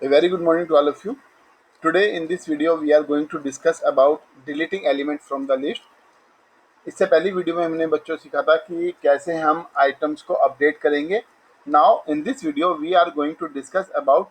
A very good morning to all of you. Today in this video we are going to discuss about deleting element from the list. इससे पहली video में हमने बच्चों को सिखा था कि कैसे हम आइटम्स को अपडेट करेंगे. Now in this video we are going to discuss about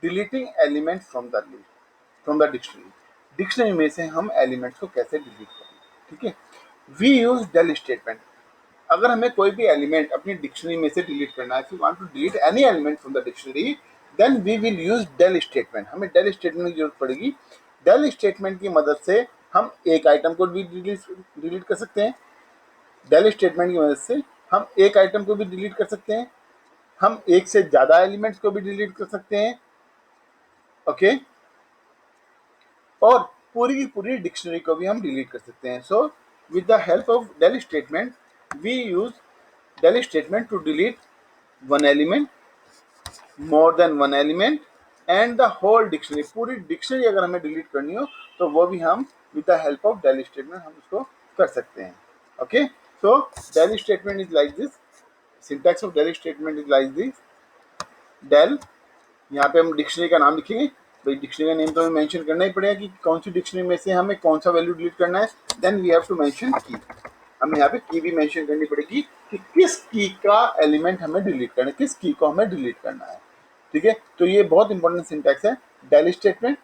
deleting element from the list, from the dictionary. Dictionary में से हम एलिमेंट्स को कैसे डिलीट करेंगे. ठीक है. We use del statement. अगर हमें कोई भी एलिमेंट अपनी डिक्शनरी में से डिलीट करना है, if you want to delete any element from the dictionary, then we will use del statement. हमें डेल स्टेटमेंट की जरूरत पड़ेगी. डेल स्टेटमेंट की मदद से हम एक आइटम को भी डिलीट कर सकते हैं. डेल स्टेटमेंट की मदद से हम एक आइटम को भी डिलीट कर सकते हैं. हम एक से ज्यादा एलिमेंट्स को भी डिलीट कर सकते हैं. ओके. और पूरी की पूरी डिक्शनरी को भी हम डिलीट कर सकते हैं. So with the help of del statement we use del statement to delete one element, more than one element and the whole dictionary. पूरी डिक्शनरी अगर हमें डिलीट करनी हो तो वो भी हम with the help of del statement हम उसको कर सकते हैं. Okay. So del statement is like this. Syntax of del statement is like this. Del, यहाँ पे हम डिक्शनरी का नाम लिखेंगे. भाई डिक्शनरी का नेम तो हमें मेंशन करना ही पड़ेगा कि कौन सी डिक्शनरी में से हमें कौन सा वैल्यू डिलीट करना है. Then we have to mention key. हमें यहाँ पे की भी मेंशन करनी पड़ेगी कि किस की का एलिमेंट हमें डिलीट करना है, किस की को हमें डिलीट करना है. ठीक है. तो ये बहुत इंपॉर्टेंट सिंटैक्स है. Del statement.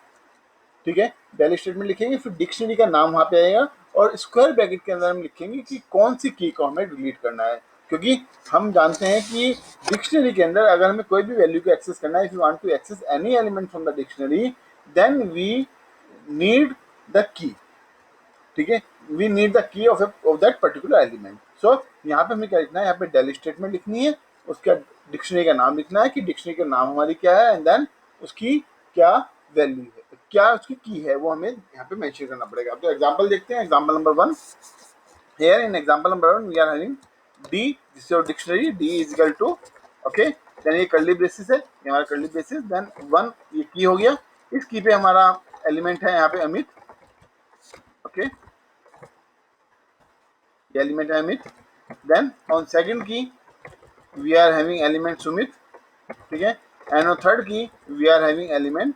ठीक है. डेल स्टेटमेंट लिखेंगे, फिर डिक्शनरी का नाम वहां पे आएगा और स्क्वायर ब्रैकेट के अंदर हम लिखेंगे कि कौन सी की को हमें डिलीट करना है. क्योंकि हम जानते हैं कि डिक्शनरी के अंदर अगर हमें कोई भी वैल्यू को एक्सेस करना है, if you want to access any element from the dictionary, then we need the key. ठीक है. We need the key of that particular element. So यहाँ पे हमें क्या लिखना है, यहाँ पे डेल स्टेटमेंट लिखनी है, उसका डिक्शनरी का नाम लिखना है कि डिक्शनरी का नाम हमारी क्या है, एंड देन उसकी क्या वैल्यू है, क्या उसकी की है, वो हमें यहाँ पे मेंशन करना पड़ेगा. तो एग्जांपल देखते हैं. Example number 1. Here in example number 1 we are having D. This is your dictionary. D is equal to, okay, then ये कर्ली ब्रेसेस है, ये हमारा कर्ली ब्रेसेस. देन 1 ये की हो गया. इस की पे हमारा एलिमेंट है यहाँ पे अमित. ओके. ये एलिमेंट है Amit. Then on second key we are having element Sumit. ठीक है. And on third key we are having element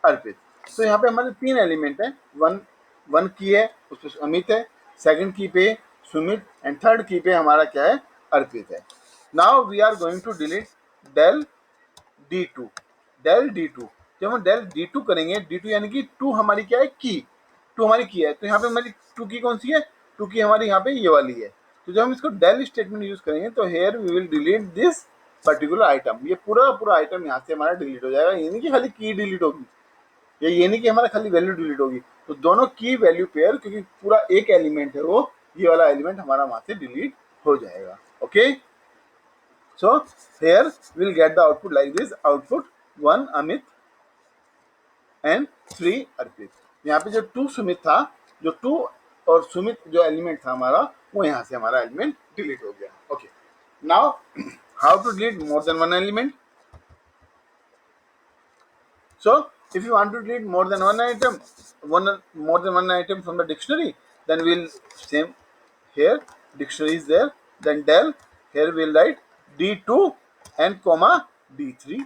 Arpit. तो यहाँ पे हमारे तीन एलिमेंट है. वन की है, उस पर अमित है. सेकंड की पे सुमित एंड थर्ड की पे हमारा क्या है, अर्पित है. Now we are going to delete del D2. Del D2. जब हम डेल D2 करेंगे, D2 यानी कि 2 हमारी क्या है, की. 2 हमारी की है. तो यहाँ पे हमारी 2 की कौन सी है, 2 की हमारी यहाँ पे ये वाली है. तो जब हम इसको डेल स्टेटमेंट यूज करेंगे तो here we will delete this particular item. ये पूरा पूरा आइटम यहाँ से हमारा डिलीट हो जाएगा. ये नहीं कि खाली की डिलीट होगी, ये नहीं कि हमारा खाली वैल्यू डिलीट होगी. तो दोनों की वैल्यू पेयर, क्योंकि पूरा एक एलिमेंट है, वो ये वाला एलिमेंट हमारा वहां से डिलीट हो जाएगा. Okay. So here we will get the output like this. Output 1 Amit and 3 Arpit. यहाँ पे जो 2 सुमित था, जो 2 और सुमित जो एलिमेंट था हमारा, वो यहाँ से हमारा एलिमेंट डिलीट हो गया. Okay. Now how to delete more than one element. So if you want to delete more than one item, more than one item from the dictionary, then we'll same here dictionary is there. Then del, here we'll write D2 and comma D3.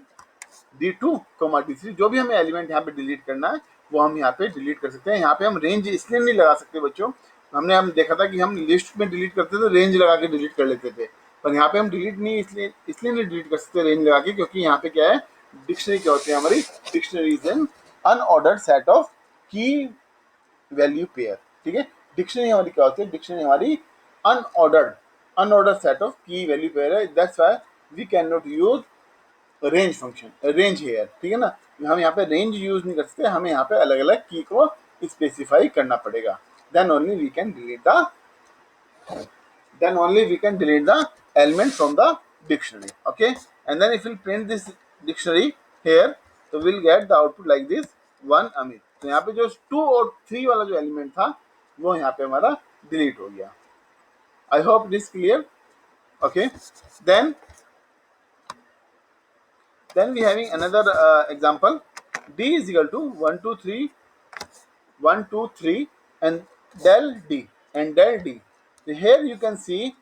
D2 comma D3. जो भी हमें element यहाँ पे delete करना है वो हम यहाँ पे डिलीट कर सकते हैं. यहाँ पे हम रेंज इसलिए नहीं लगा सकते बच्चों, हम देखा था कि हम लिस्ट में डिलीट करते थे रेंज लगा के डिलीट कर लेते थे, पर यहाँ पे हम डिलीट नहीं इसलिए नहीं डिलीट कर सकते रेंज लगा के, क्योंकि यहाँ पे क्या है, डिक्शनरी क्या होती है हमारी, dictionary is an unordered set of key value pair. ठीक है. डिक्शनरी हमारी क्या होती है, डिक्शनरी हमारी unordered set of key value pair है. That's why we can not use range function, range here. ठीक है ना. हम यहाँ पे रेंज यूज नहीं कर सकते, हमें यहाँ पे अलग अलग की को स्पेसिफाई करना पड़ेगा. Then only we can delete the element from the dictionary. Okay. And then if we print this dictionary here, so we'll get the output like this. 1 Amit. तो यहाँ पे जो 2 और 3 वाला जो एलिमेंट था वो यहाँ पे हमारा डिलीट हो गया. I hope this clear. Okay. then we having another example. D is equal to 1 2 3 1 2 3 and del D and del D. So here you can see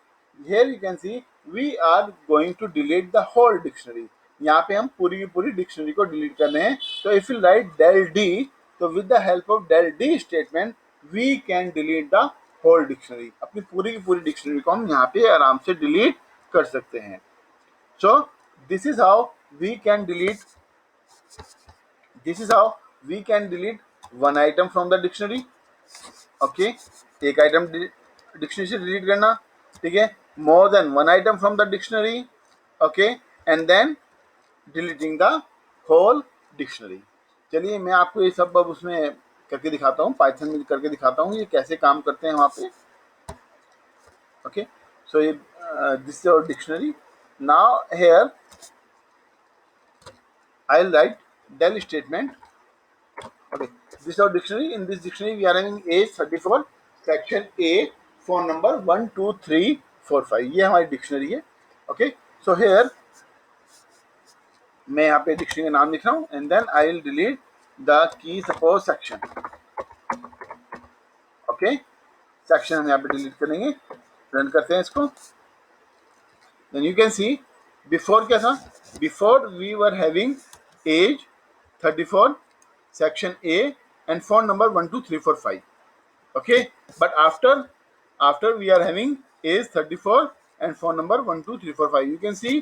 we are going to delete the whole dictionary. यहाँ पे हम पूरी की पूरी dictionary को delete कर रहे हैं। तो if you write del d, तो with the help of del d statement we can delete the whole dictionary. अपनी पूरी की पूरी डिक्शनरी को हम यहाँ पे आराम से डिलीट कर सकते हैं। So this is how we can delete one item from the dictionary. Okay, एक आइटम डिक्शनरी से डिलीट करना, ठीक है, more than one item from the dictionary, okay, and then deleting the whole dictionary. चलिए मैं आपको ये सब अब उसमें करके दिखाता हूँ, पाइथन में करके दिखाता हूँ ये कैसे काम करते हैं वहाँ पे। ओके, सो ये this is our dictionary. Now here I will write del statement. Okay, this is our dictionary. In this dictionary, we are having age 34, section A, phone number 1 2 3 4 5. ये हमारी डिक्शनरी है। ओके, सो हेयर मैं यहाँ पे dictionary का नाम लिख रहा हूँ and then I will delete the key suppose section. Okay, section हम यहाँ पे डिलीट करेंगे। रन करते हैं इसको। Then you can see before क्या था, before we were having as 34, section A and phone number 1 2 3 4 5. Okay, but after we are having age 34 and phone number 1 2 3 4 5, you can see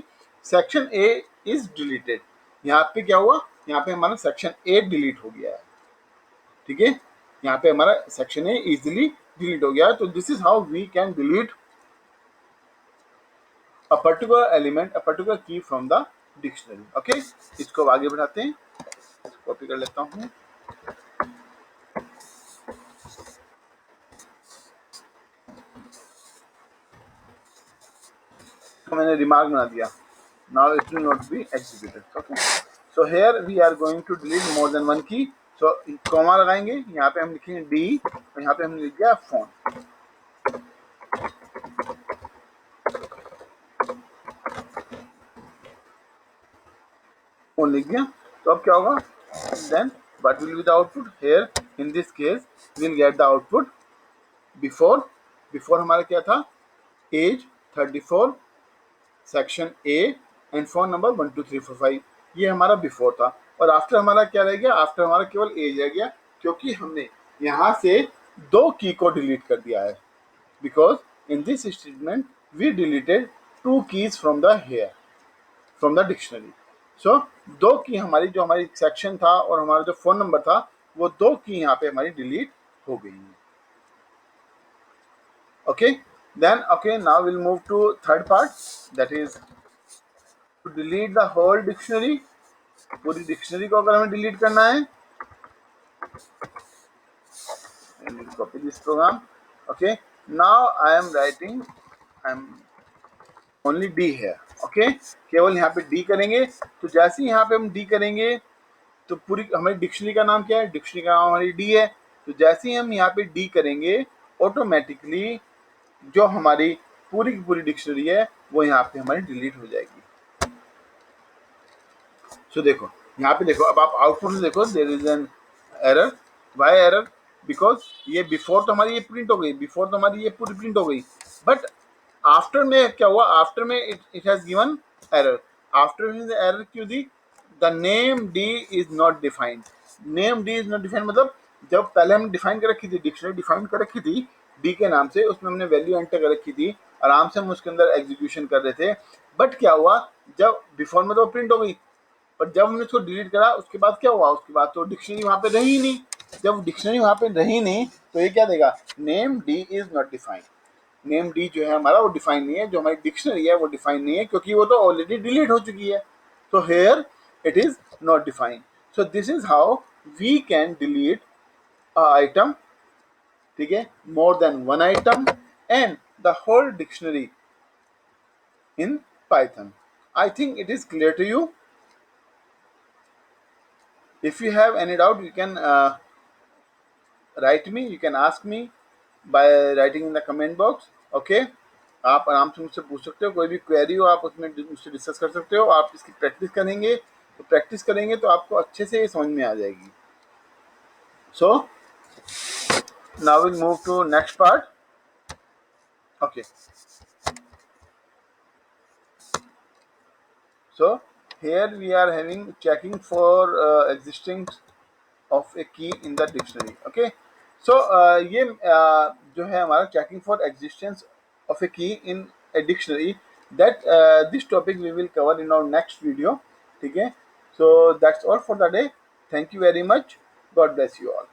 section A is deleted। यहाँ पे क्या हुआ, यहाँ पे हमारा section A delete हो गया है। ठीक है, यहाँ पे हमारा सेक्शन A इजीली डिलीट हो गया है। तो this is how we can delete a particular element, a particular key from the dictionary. Okay, इसको आगे बढ़ाते हैं, कॉपी कर लेता हूँ। तो मैंने रिमार्क बना दिया, now it will not be executed. Okay, so here we are going to delete more than one key. So comma लगाएंगे, यहाँ पे हम लिखेंगे डी और यहाँ पे हमने लिख दिया फोन। फोन लिख दिया, तो अब क्या होगा, then what will be the output here, in this case will get the output before हमारा क्या था, as 34, section A and phone number 1 2 3 4 5, ये हमारा बिफोर था। और आफ्टर हमारा क्या रह गया, आफ्टर हमारा केवल एज रह गया, क्योंकि हमने यहाँ से दो की को डिलीट कर दिया है। Because in this statement we deleted two keys from the here, from the dictionary. So दो की हमारी, जो हमारी सेक्शन था और हमारा जो फोन नंबर था, वो दो की यहाँ पे हमारी डिलीट हो गई है। Okay, then okay, now will move to third part, that is to delete the whole dictionary. पूरी डिक्शनरी को अगर हमें डिलीट करना है, copy this program. Okay, now I am writing, I am only D है। ओके, केवल यहाँ पे डी करेंगे। तो जैसे ही यहाँ पे हम डी करेंगे, तो पूरी हमारी डिक्शनरी का नाम क्या है, डिक्शनरी का नाम हमारी डी है। तो जैसे ही हम यहाँ पे डी करेंगे, ऑटोमेटिकली जो हमारी पूरी की पूरी डिक्शनरी है वो यहाँ पे हमारी डिलीट हो जाएगी। सो देखो, यहाँ पे देखो, अब आप आउटपुट में देखो, there is an error. Why error, because ये बिफोर तो हमारी ये प्रिंट हो गई, बिफोर तो हमारी ये पूरी प्रिंट हो गई, बट आफ्टर में क्या हुआ, आफ्टर में it has given error. After में एरर क्यों दी, the name D is not defined. Name D is not defined मतलब जब पहले हम डिफाइन कर रखी थी, डिक्शनरी डिफाइन कर रखी थी डी के नाम से, उसमें हमने वैल्यू एंटर कर रखी थी, आराम से हम उसके अंदर एग्जीक्यूशन कर रहे थे। बट क्या हुआ, जब बिफोर में तो प्रिंट हो गई, पर जब हमने उसको डिलीट करा, उसके बाद क्या हुआ, उसके बाद तो डिक्शनरी वहां पे रही ही नहीं। जब डिक्शनरी वहां पे रही नहीं, तो ये क्या देगा, name D is not defined. Name D जो है हमारा वो डिफाइन नहीं है, जो हमारी डिक्शनरी है वो डिफाइन नहीं है, क्योंकि वो तो ऑलरेडी डिलीट हो चुकी है। तो here it is not defined. So this is how we can delete a item, ठीक है, more than one item and the whole dictionary in Python. I think it is clear to you. If you have any doubt, you can write me, you can ask me by writing in the comment box। okay, आप आराम से मुझसे पूछ सकते हो, कोई भी query हो आप उसमें मुझसे डिस्कस कर सकते हो। आप इसकी प्रैक्टिस करेंगे, तो प्रैक्टिस करेंगे तो आपको अच्छे से समझ में आ जाएगी। So now will move to next part. Okay, so here we are having checking for existence of a key in the dictionary. Okay, so ये जो है हमारा checking for existence of a key in a dictionary, that this topic we will cover in our next video. ठीक है, so that's all for the day. Thank you very much. God bless you all.